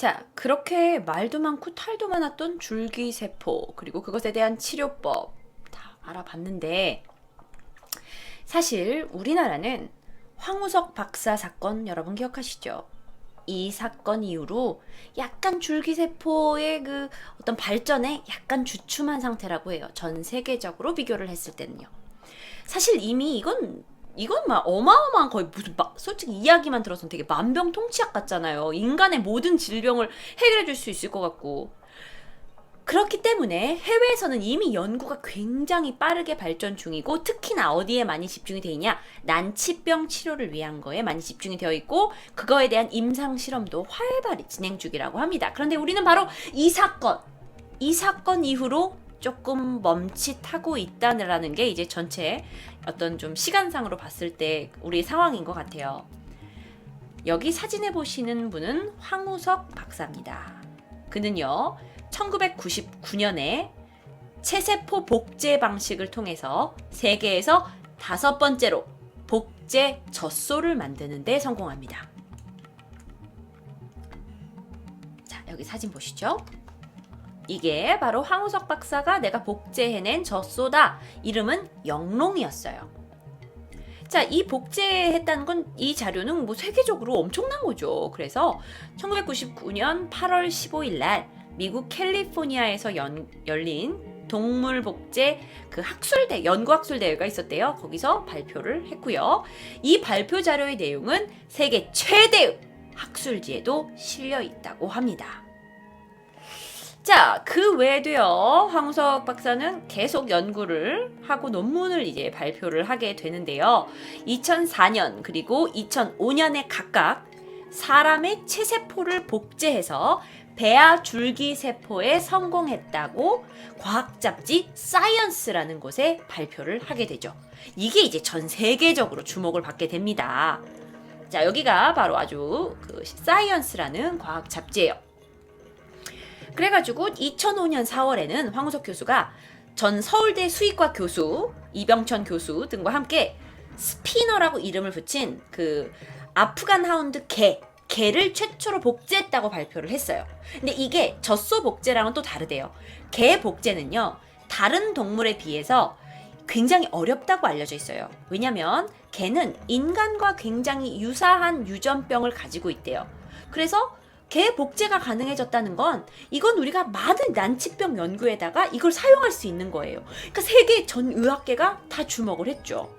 자, 그렇게 말도 많고 탈도 많았던 줄기세포, 그리고 그것에 대한 치료법 다 알아봤는데, 사실 우리나라는 황우석 박사 사건 여러분 기억하시죠? 이 사건 이후로 약간 줄기세포의 그 어떤 발전에 약간 주춤한 상태라고 해요. 전 세계적으로 비교를 했을 때는요. 사실 이미 이건 막 어마어마한 거의 무슨 솔직히 이야기만 들어서는 되게 만병통치약 같잖아요. 인간의 모든 질병을 해결해 줄 수 있을 것 같고. 그렇기 때문에 해외에서는 이미 연구가 굉장히 빠르게 발전 중이고, 특히나 어디에 많이 집중이 되어 있냐? 난치병 치료를 위한 거에 많이 집중이 되어 있고, 그거에 대한 임상 실험도 활발히 진행 중이라고 합니다. 그런데 우리는 바로 이 사건 이후로 조금 멈칫하고 있다는 게 이제 전체 어떤 좀 시간상으로 봤을 때 우리의 상황인 것 같아요. 여기 사진에 보시는 분은 황우석 박사입니다. 그는요, 1999년에 체세포 복제 방식을 통해서 세계에서 5번째로 복제 젖소를 만드는 데 성공합니다. 자, 여기 사진 보시죠. 이게 바로 황우석 박사가 내가 복제해낸 젖소다. 이름은 영롱이었어요. 자, 이 복제했다는 건, 이 자료는 뭐 세계적으로 엄청난 거죠. 그래서 1999년 8월 15일 날 미국 캘리포니아에서 열린 동물 복제 그 학술대, 연구 학술대회가 있었대요. 거기서 발표를 했고요. 이 발표 자료의 내용은 세계 최대의 학술지에도 실려 있다고 합니다. 자, 그 외에도요, 황우석 박사는 계속 연구를 하고 논문을 이제 발표를 하게 되는데요. 2004년 그리고 2005년에 각각 사람의 체세포를 복제해서 배아 줄기세포에 성공했다고 과학 잡지 사이언스라는 곳에 발표를 하게 되죠. 이게 이제 전 세계적으로 주목을 받게 됩니다. 자, 여기가 바로 아주 그 사이언스라는 과학 잡지예요. 그래가지고 2005년 4월에는 황우석 교수가 전 서울대 수의과 교수 이병천 교수 등과 함께 스피너라고 이름을 붙인 그 아프간 하운드 개를 최초로 복제했다고 발표를 했어요. 근데 이게 젖소 복제랑은 또 다르대요. 개 복제는요, 다른 동물에 비해서 굉장히 어렵다고 알려져 있어요. 왜냐면 개는 인간과 굉장히 유사한 유전병을 가지고 있대요. 그래서 개 복제가 가능해졌다는 건, 이건 우리가 많은 난치병 연구에다가 이걸 사용할 수 있는 거예요. 그러니까 세계 전 의학계가 다 주목을 했죠.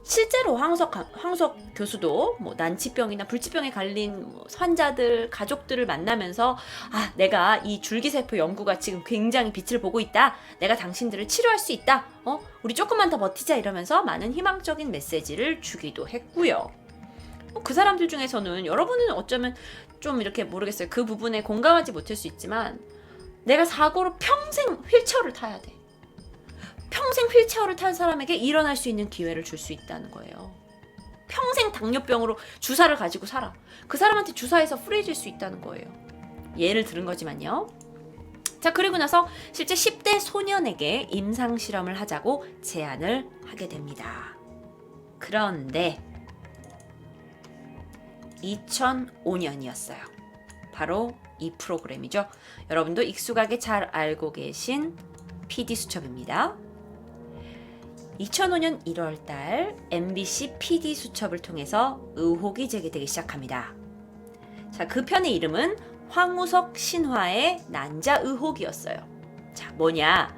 실제로 황우석 교수도 뭐 난치병이나 불치병에 걸린 환자들, 가족들을 만나면서, 아, 내가 이 줄기세포 연구가 지금 굉장히 빛을 보고 있다. 내가 당신들을 치료할 수 있다. 우리 조금만 더 버티자, 이러면서 많은 희망적인 메시지를 주기도 했고요. 그 사람들 중에서는 여러분은 어쩌면 좀 이렇게 모르겠어요. 그 부분에 공감하지 못할 수 있지만, 내가 사고로 평생 휠체어를 타야 돼. 평생 휠체어를 탄 사람에게 일어날 수 있는 기회를 줄 수 있다는 거예요. 평생 당뇨병으로 주사를 가지고 살아. 그 사람한테 주사해서 프리해질 수 있다는 거예요. 예를 들은 거지만요. 자, 그리고 나서 실제 10대 소년에게 임상실험을 하자고 제안을 하게 됩니다. 그런데 2005년이었어요. 바로 이 프로그램이죠. 여러분도 익숙하게 잘 알고 계신 PD수첩입니다. 2005년 1월달 MBC PD수첩을 통해서 의혹이 제기되기 시작합니다. 자, 그 편의 이름은 황우석 신화의 난자 의혹이었어요. 자, 뭐냐?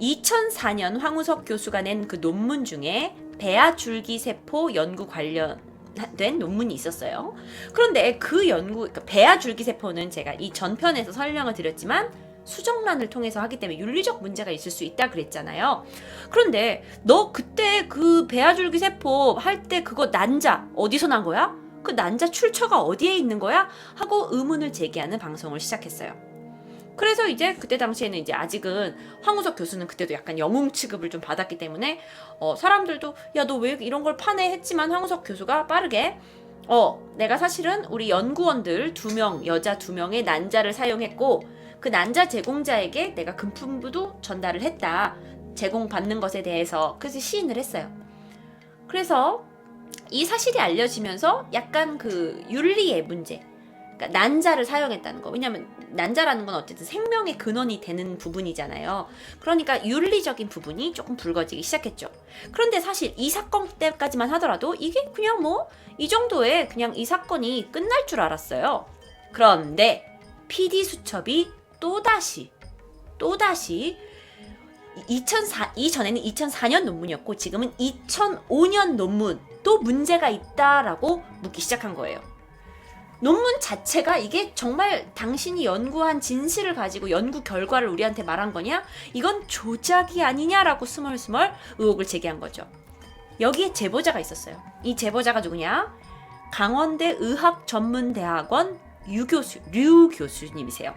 2004년 황우석 교수가 낸 그 논문 중에 배아 줄기세포 연구 관련된 논문이 있었어요. 그런데 그 그러니까 배아 줄기세포는 제가 이 전편에서 설명을 드렸지만 수정란을 통해서 하기 때문에 윤리적 문제가 있을 수 있다 그랬잖아요. 그런데 너 그때 그 배아줄기세포 할 때 그거 난자 어디서 난 거야? 그 난자 출처가 어디에 있는 거야? 하고 의문을 제기하는 방송을 시작했어요. 그래서 이제 그때 당시에는 이제 아직은 황우석 교수는 그때도 약간 영웅 취급을 좀 받았기 때문에 사람들도 야, 너 왜 이런 걸 파내 했지만, 황우석 교수가 빠르게 내가 사실은 우리 연구원들 2명, 여자 2명의 난자를 사용했고, 그 난자 제공자에게 내가 금품도 전달을 했다. 제공받는 것에 대해서. 그래서 시인을 했어요. 그래서 이 사실이 알려지면서 약간 그 윤리의 문제, 그러니까 난자를 사용했다는 거. 왜냐하면 난자라는 건 어쨌든 생명의 근원이 되는 부분이잖아요. 그러니까 윤리적인 부분이 조금 불거지기 시작했죠. 그런데 사실 이 사건 때까지만 하더라도 이게 그냥 뭐 이 정도에 그냥 이 사건이 끝날 줄 알았어요. 그런데 PD수첩이 또다시 이전에는 2004년 논문이었고 지금은 2005년 논문도 문제가 있다라고 묻기 시작한 거예요. 논문 자체가 이게 정말 당신이 연구한 진실을 가지고 연구 결과를 우리한테 말한 거냐? 이건 조작이 아니냐라고 스멀스멀 의혹을 제기한 거죠. 여기에 제보자가 있었어요. 이 제보자가 누구냐? 강원대 의학전문대학원 류 교수님이세요.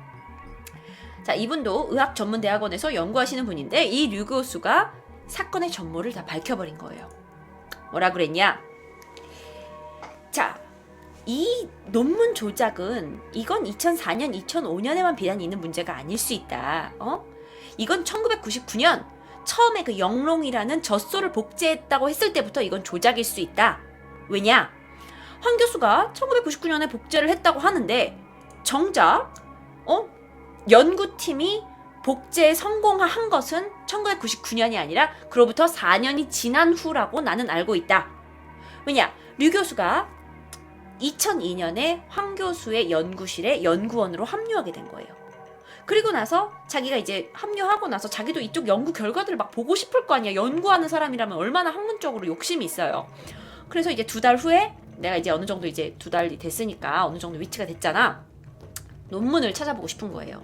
자, 이분도 의학전문대학원에서 연구하시는 분인데 이 류 교수가 사건의 전모를 다 밝혀버린 거예요. 뭐라 그랬냐? 자, 이 논문 조작은 이건 2004년, 2005년에만 비단이 있는 문제가 아닐 수 있다. 이건 1999년 처음에 그 영롱이라는 젖소를 복제했다고 했을 때부터 이건 조작일 수 있다. 왜냐? 황 교수가 1999년에 복제를 했다고 하는데 정작 연구팀이 복제에 성공한 것은 1999년이 아니라 그로부터 4년이 지난 후라고 나는 알고 있다. 왜냐? 류 교수가 2002년에 황 교수의 연구실에 연구원으로 합류하게 된 거예요. 그리고 나서 자기가 이제 합류하고 나서 자기도 이쪽 연구 결과들을 막 보고 싶을 거 아니야. 연구하는 사람이라면 얼마나 학문적으로 욕심이 있어요. 그래서 이제 2달 후에 내가 이제 어느 정도 이제 2달이 됐으니까 어느 정도 위치가 됐잖아. 논문을 찾아보고 싶은 거예요.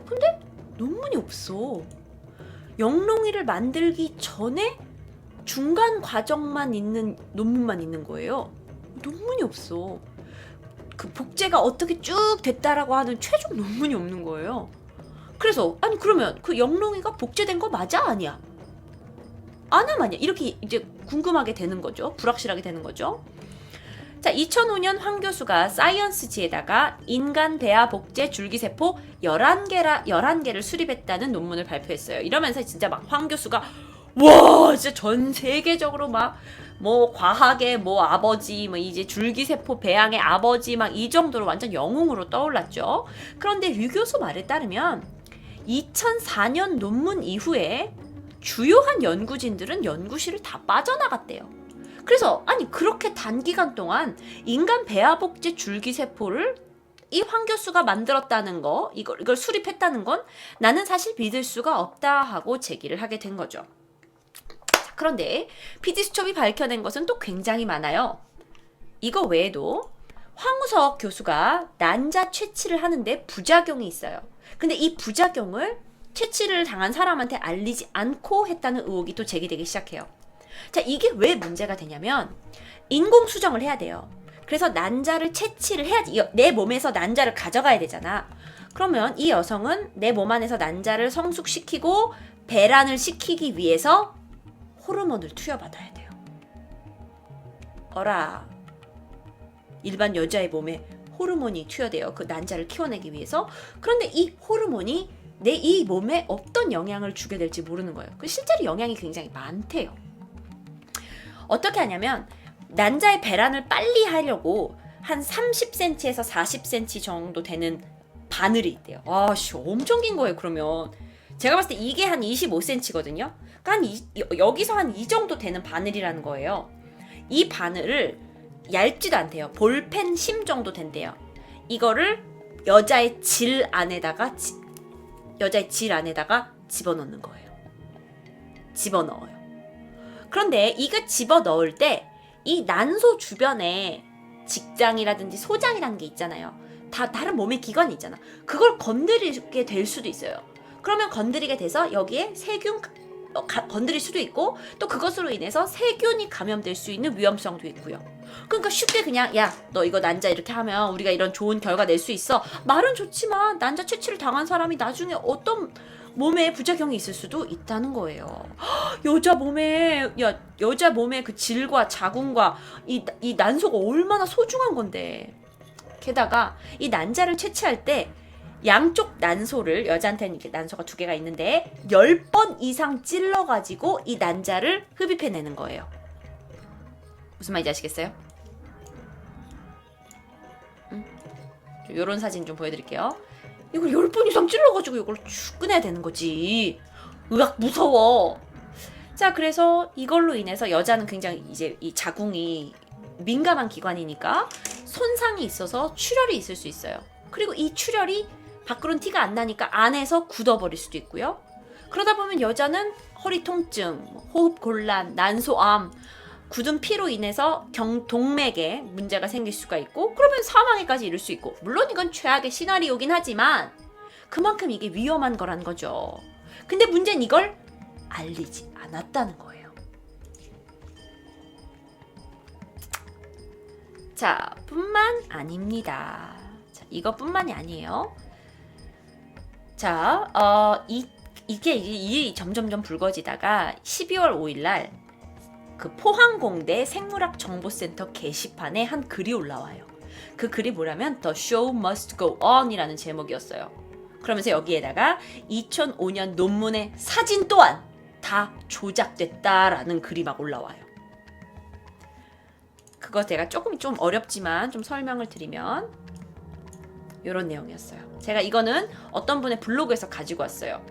근데 논문이 없어. 영롱이를 만들기 전에 중간 과정만 있는 논문만 있는 거예요. 논문이 없어. 그 복제가 어떻게 쭉 됐다라고 하는 최종 논문이 없는 거예요. 그래서 아니 그러면 그 영롱이가 복제된 거 맞아? 아니야? 아니야? 이렇게 이제 궁금하게 되는 거죠. 불확실하게 되는 거죠. 자, 2005년 황 교수가 사이언스지에다가 인간 배아 복제 줄기세포 11개를 수립했다는 논문을 발표했어요. 이러면서 진짜 막 황 교수가 와 진짜 전 세계적으로 막 뭐 과학의 뭐 아버지 뭐 이제 줄기세포 배양의 아버지 막 이 정도로 완전 영웅으로 떠올랐죠. 그런데 류 교수 말에 따르면 2004년 논문 이후에 주요한 연구진들은 연구실을 다 빠져나갔대요. 그래서 아니 그렇게 단기간 동안 인간 배아복제 줄기세포를 이 황 교수가 만들었다는 거 이걸 수립했다는 건 나는 사실 믿을 수가 없다 하고 제기를 하게 된 거죠. 그런데 PD수첩이 밝혀낸 것은 또 굉장히 많아요. 이거 외에도 황우석 교수가 난자 채취를 하는데 부작용이 있어요. 근데 이 부작용을 채취를 당한 사람한테 알리지 않고 했다는 의혹이 또 제기되기 시작해요. 자, 이게 왜 문제가 되냐면 인공 수정을 해야 돼요. 그래서 난자를 채취를 해야지. 내 몸에서 난자를 가져가야 되잖아. 그러면 이 여성은 내 몸 안에서 난자를 성숙시키고 배란을 시키기 위해서 호르몬을 투여받아야 돼요. 일반 여자의 몸에 호르몬이 투여돼요. 그 난자를 키워내기 위해서. 그런데 이 호르몬이 내 이 몸에 어떤 영향을 주게 될지 모르는 거예요. 실제로 영향이 굉장히 많대요. 어떻게 하냐면 난자의 배란을 빨리 하려고 한 30cm에서 40cm 정도 되는 바늘이 있대요. 아씨 엄청 긴 거예요. 그러면 제가 봤을 때 이게 한 25cm거든요. 그러니까 여기서 한 이 정도 되는 바늘이라는 거예요. 이 바늘을 얇지도 않대요. 볼펜 심 정도 된대요. 이거를 여자의 질 안에다가 집어넣는 거예요. 집어넣어요. 그런데 이거 집어넣을 때 이 난소 주변에 직장이라든지 소장이라는 게 있잖아요. 다 다른 몸의 기관이 있잖아. 그걸 건드리게 될 수도 있어요. 그러면 건드리게 돼서 여기에 세균 건드릴 수도 있고 또 그것으로 인해서 세균이 감염될 수 있는 위험성도 있고요. 그러니까 쉽게 그냥 야, 너 이거 난자 이렇게 하면 우리가 이런 좋은 결과 낼 수 있어. 말은 좋지만 난자 채취를 당한 사람이 나중에 어떤 몸에 부작용이 있을 수도 있다는 거예요. 여자 몸에 그 질과 자궁과 이 난소가 얼마나 소중한 건데. 게다가 이 난자를 채취할 때 양쪽 난소를 여자한테는 이렇게 난소가 2개가 있는데 10번 이상 찔러가지고 이 난자를 흡입해내는 거예요. 무슨 말인지 아시겠어요? 요런 사진 좀 보여드릴게요. 이걸 10번 이상 찔러가지고 이걸 쭉 꺼내야 되는 거지. 으악, 무서워. 자, 그래서 이걸로 인해서 여자는 굉장히 이제 이 자궁이 민감한 기관이니까 손상이 있어서 출혈이 있을 수 있어요. 그리고 이 출혈이 밖으로는 티가 안 나니까 안에서 굳어버릴 수도 있고요. 그러다 보면 여자는 허리 통증, 호흡 곤란, 난소암, 굳은 피로 인해서 동맥에 문제가 생길 수가 있고, 그러면 사망에까지 이를 수 있고, 물론 이건 최악의 시나리오긴 하지만 그만큼 이게 위험한 거란 거죠. 근데 문제는 이걸 알리지 않았다는 거예요. 자, 뿐만 아닙니다. 자, 이것뿐만이 아니에요. 자, 이게 일이 점점점 불거지다가 12월 5일 날 그 포항공대 생물학정보센터 게시판에 한 글이 올라와요. 그 글이 뭐냐면 The Show Must Go On 이라는 제목이었어요. 그러면서 여기에다가 2005년 논문의 사진 또한 다 조작됐다라는 글이 막 올라와요. 그거 제가 좀 어렵지만 좀 설명을 드리면 이런 내용이었어요. 제가 이거는 어떤 분의 블로그에서 가지고 왔어요.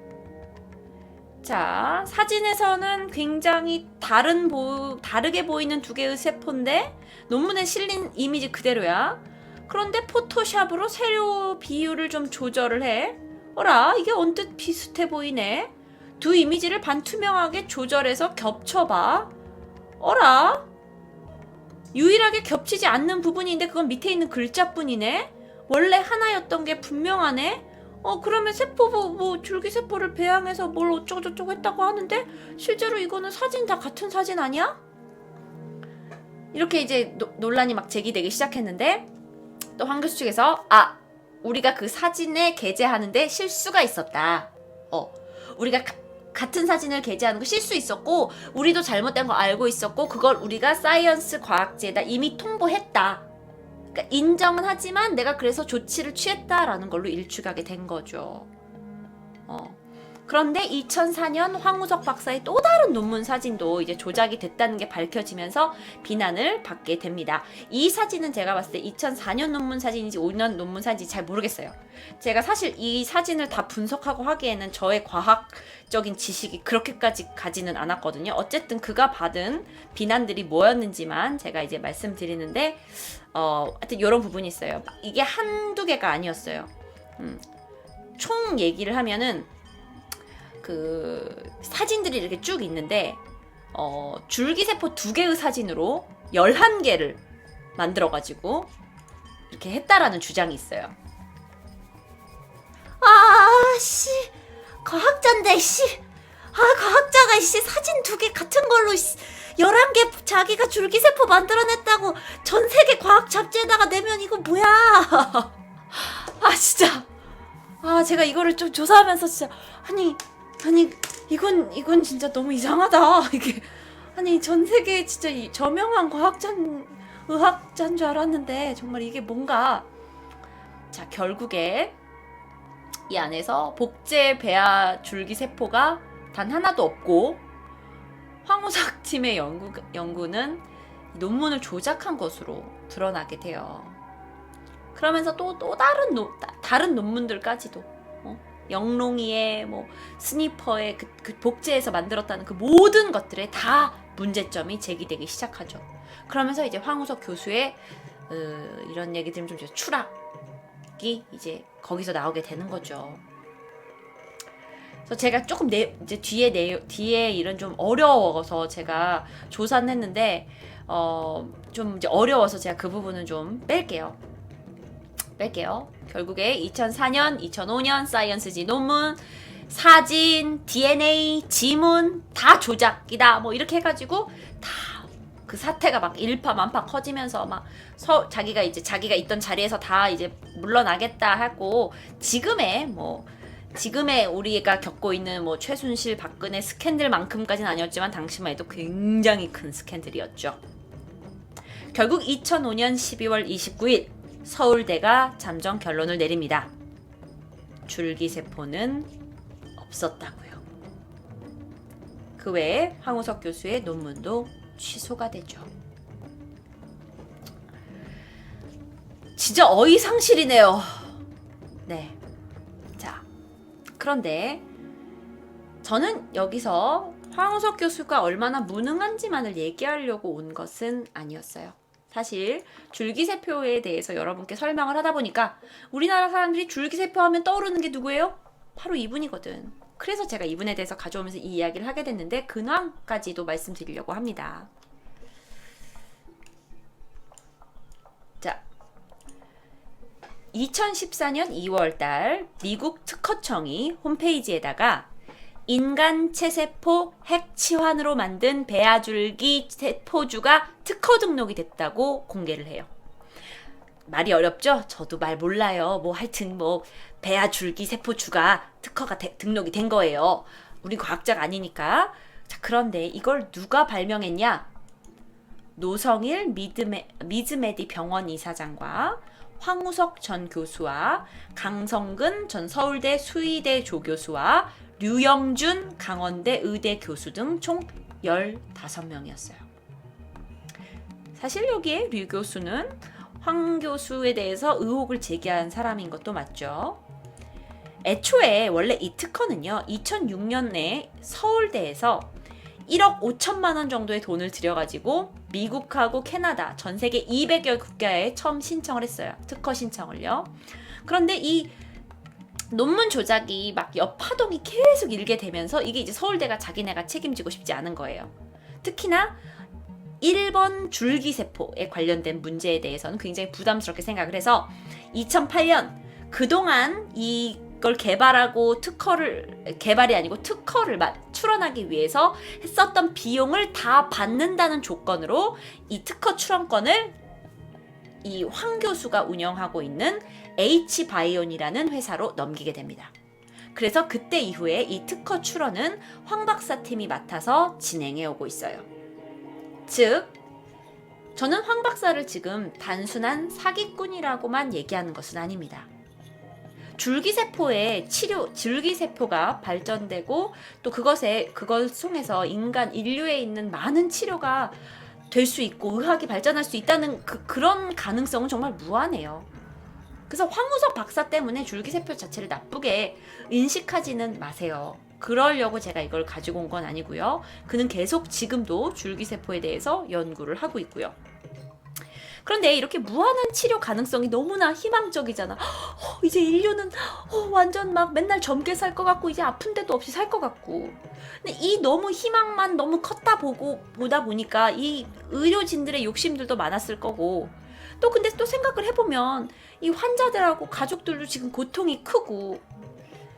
자, 사진에서는 굉장히 다르게 보이는 두 개의 세포인데 논문에 실린 이미지 그대로야. 그런데 포토샵으로 세로 비율을 좀 조절을 해. 어라, 이게 언뜻 비슷해 보이네. 두 이미지를 반투명하게 조절해서 겹쳐봐. 어라, 유일하게 겹치지 않는 부분인데 그건 밑에 있는 글자뿐이네. 원래 하나였던 게 분명하네. 그러면 세포 줄기세포를 배양해서 뭘 어쩌고저쩌고 했다고 하는데 실제로 이거는 사진 다 같은 사진 아니야? 이렇게 이제 논란이 막 제기되기 시작했는데, 또 황 교수 측에서 우리가 그 사진에 게재하는데 실수가 있었다. 우리가 같은 사진을 게재하는 거 실수 있었고, 우리도 잘못된 거 알고 있었고, 그걸 우리가 사이언스 과학지에다 이미 통보했다. 그러니까 인정은 하지만 내가 그래서 조치를 취했다라는 걸로 일축하게 된 거죠. 그런데 2004년 황우석 박사의 또 다른 논문 사진도 이제 조작이 됐다는 게 밝혀지면서 비난을 받게 됩니다. 이 사진은 제가 봤을 때 2004년 논문 사진인지 5년 논문 사진인지 잘 모르겠어요. 제가 사실 이 사진을 다 분석하고 하기에는 저의 과학적인 지식이 그렇게까지 가지는 않았거든요. 어쨌든 그가 받은 비난들이 뭐였는지만 제가 이제 말씀드리는데, 하여튼 이런 부분이 있어요. 이게 한두 개가 아니었어요. 총 얘기를 하면은 그 사진들이 이렇게 쭉 있는데, 줄기세포 2개의 사진으로 11개를 만들어가지고 이렇게 했다라는 주장이 있어요. 과학자인데, 과학자가, 사진 2개 같은 걸로, 11개 자기가 줄기세포 만들어냈다고 전 세계 과학 잡지에다가 내면 이거 뭐야? 진짜. 제가 이거를 좀 조사하면서 진짜, 아니, 이건 진짜 너무 이상하다. 이게, 전 세계 진짜 저명한 의학자인 줄 알았는데, 정말 이게 뭔가. 자, 결국에, 이 안에서 복제 배아 줄기세포가 단 하나도 없고, 황우석 팀의 연구는 논문을 조작한 것으로 드러나게 돼요. 그러면서 또 다른 논문들까지도, 영롱이의 스니퍼의 그 복제해서 만들었다는 그 모든 것들에 다 문제점이 제기되기 시작하죠. 그러면서 이제 황우석 교수의 이런 얘기들은 좀 추락이 이제 거기서 나오게 되는 거죠. 그래서 제가 조금 이제 뒤에 이런 좀 어려워서 제가 조사는 했는데, 좀 이제 어려워서 제가 그 부분은 좀 뺄게요. 결국에 2004년, 2005년 사이언스지 논문, 사진, DNA, 지문 다 조작이다. 이렇게 해가지고 다 그 사태가 막 일파만파 커지면서 막 자기가 있던 자리에서 다 이제 물러나겠다 하고, 지금의 우리가 겪고 있는 최순실, 박근혜 스캔들만큼까지는 아니었지만 당시만 해도 굉장히 큰 스캔들이었죠. 결국 2005년 12월 29일 서울대가 잠정 결론을 내립니다. 줄기세포는 없었다고요. 그 외에 황우석 교수의 논문도 취소가 되죠. 진짜 어이상실이네요. 네. 자, 그런데 저는 여기서 황우석 교수가 얼마나 무능한지만을 얘기하려고 온 것은 아니었어요. 사실 줄기세포에 대해서 여러분께 설명을 하다 보니까 우리나라 사람들이 줄기세포 하면 떠오르는 게 누구예요? 바로 이분이거든. 그래서 제가 이분에 대해서 가져오면서 이 이야기를 하게 됐는데 근황까지도 말씀드리려고 합니다. 자, 2014년 2월달 미국 특허청이 홈페이지에다가 인간 체세포 핵치환으로 만든 배아줄기 세포주가 특허 등록이 됐다고 공개를 해요. 말이 어렵죠? 저도 말 몰라요. 뭐 하여튼 뭐 배아줄기 세포주가 특허가 등록이 된 거예요. 우린 과학자가 아니니까. 자, 그런데 이걸 누가 발명했냐? 노성일 미즈메디 병원 이사장과 황우석 전 교수와 강성근 전 서울대 수의대 조교수와 류영준 강원대 의대 교수 등 총 15명이었어요. 사실 여기에 류 교수는 황 교수에 대해서 의혹을 제기한 사람인 것도 맞죠. 애초에 원래 이 특허는요, 2006년에 서울대에서 1억 5천만 원 정도의 돈을 들여가지고 미국하고 캐나다 전 세계 200여 국가에 처음 신청을 했어요. 특허 신청을요. 그런데 이 논문 조작이 막 여파동이 계속 일게 되면서 이게 이제 서울대가 자기네가 책임지고 싶지 않은 거예요. 특히나 1번 줄기세포에 관련된 문제에 대해서는 굉장히 부담스럽게 생각을 해서 2008년 그동안 이걸 개발하고 개발이 아니고 특허를 출원하기 위해서 했었던 비용을 다 받는다는 조건으로 이 특허 출원권을 이 황 교수가 운영하고 있는 H바이온이라는 회사로 넘기게 됩니다. 그래서 그때 이후에 이 특허 출원은 황 박사 팀이 맡아서 진행해 오고 있어요. 즉, 저는 황 박사를 지금 단순한 사기꾼이라고만 얘기하는 것은 아닙니다. 줄기세포의 줄기세포가 발전되고 또 그걸 통해서 인류에 있는 많은 치료가 될 수 있고 의학이 발전할 수 있다는 그런 가능성은 정말 무한해요. 그래서 황우석 박사 때문에 줄기세포 자체를 나쁘게 인식하지는 마세요. 그러려고 제가 이걸 가지고 온 건 아니고요. 그는 계속 지금도 줄기세포에 대해서 연구를 하고 있고요. 그런데 이렇게 무한한 치료 가능성이 너무나 희망적이잖아. 이제 인류는 완전 막 맨날 젊게 살 것 같고 이제 아픈 데도 없이 살 것 같고. 근데 이 너무 희망만 너무 보다 보니까 이 의료진들의 욕심들도 많았을 거고 또 근데 또 생각을 해보면 이 환자들하고 가족들도 지금 고통이 크고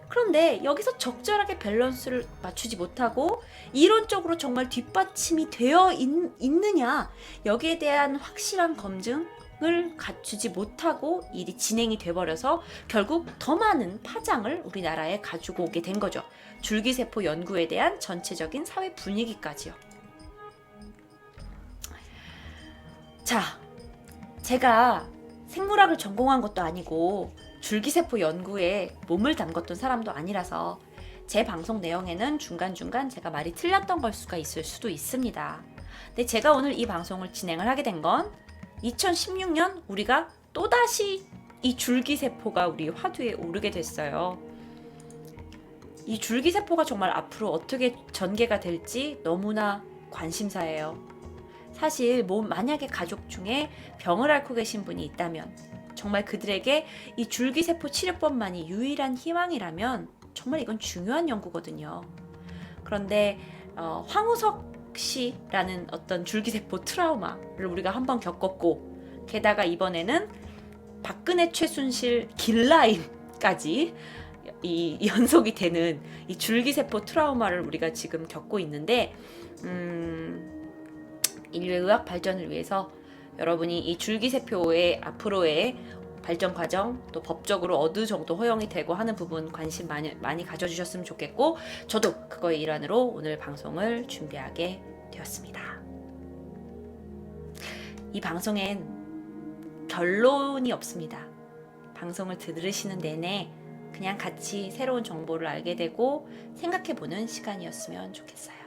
그런데 여기서 적절하게 밸런스를 맞추지 못하고 이론적으로 정말 뒷받침이 되어 있느냐 여기에 대한 확실한 검증을 갖추지 못하고 일이 진행이 돼버려서 결국 더 많은 파장을 우리나라에 가지고 오게 된 거죠. 줄기세포 연구에 대한 전체적인 사회 분위기까지요. 자, 제가 생물학을 전공한 것도 아니고 줄기세포 연구에 몸을 담궜던 사람도 아니라서 제 방송 내용에는 중간중간 제가 말이 틀렸던 걸 수가 있을 수도 있습니다. 근데 제가 오늘 이 방송을 진행을 하게 된 건 2016년 우리가 또다시 이 줄기세포가 우리 화두에 오르게 됐어요. 이 줄기세포가 정말 앞으로 어떻게 전개가 될지 너무나 관심사예요. 사실 만약에 가족 중에 병을 앓고 계신 분이 있다면 정말 그들에게 이 줄기세포 치료법만이 유일한 희망이라면 정말 이건 중요한 연구거든요. 그런데 황우석 씨라는 어떤 줄기세포 트라우마를 우리가 한번 겪었고 게다가 이번에는 박근혜 최순실 길라임까지 이 연속이 되는 이 줄기세포 트라우마를 우리가 지금 겪고 있는데 인류의 의학 발전을 위해서 여러분이 이 줄기세포의 앞으로의 발전 과정 또 법적으로 어느 정도 허용이 되고 하는 부분 관심 많이 가져주셨으면 좋겠고 저도 그거의 일환으로 오늘 방송을 준비하게 되었습니다. 이 방송엔 결론이 없습니다. 방송을 들으시는 내내 그냥 같이 새로운 정보를 알게 되고 생각해보는 시간이었으면 좋겠어요.